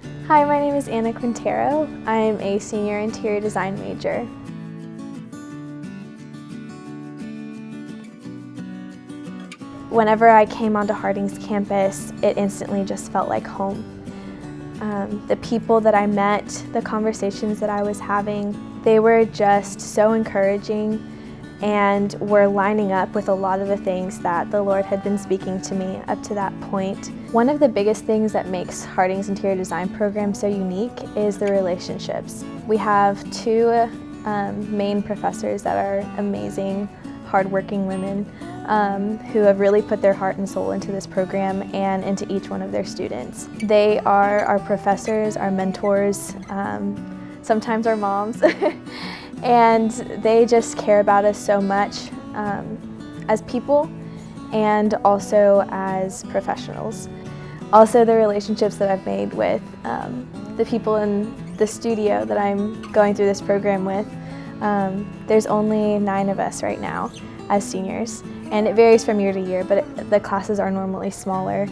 Hi, my name is Quintero. I'm a senior interior design major. Whenever I came onto Harding's campus, it instantly just felt like home. The people that I met, the conversations that I was having, they were just so encouraging and were lining up with a lot of the things that the Lord had been speaking to me up to that point. One of the biggest things that makes Harding's interior design program so unique is the relationships. We have two main professors that are amazing, hardworking women who have really put their heart and soul into this program and into each one of their students. They are our professors, our mentors, sometimes our moms, and they just care about us so much as people and also as professionals. Also, the relationships that I've made with the people in the studio that I'm going through this program with. There's only 9 of us right now as seniors, and it varies from year to year, but the classes are normally smaller,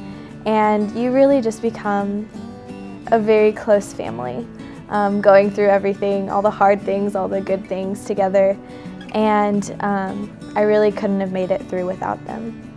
and you really just become a very close family, going through everything, all the hard things, all the good things together, and I really couldn't have made it through without them.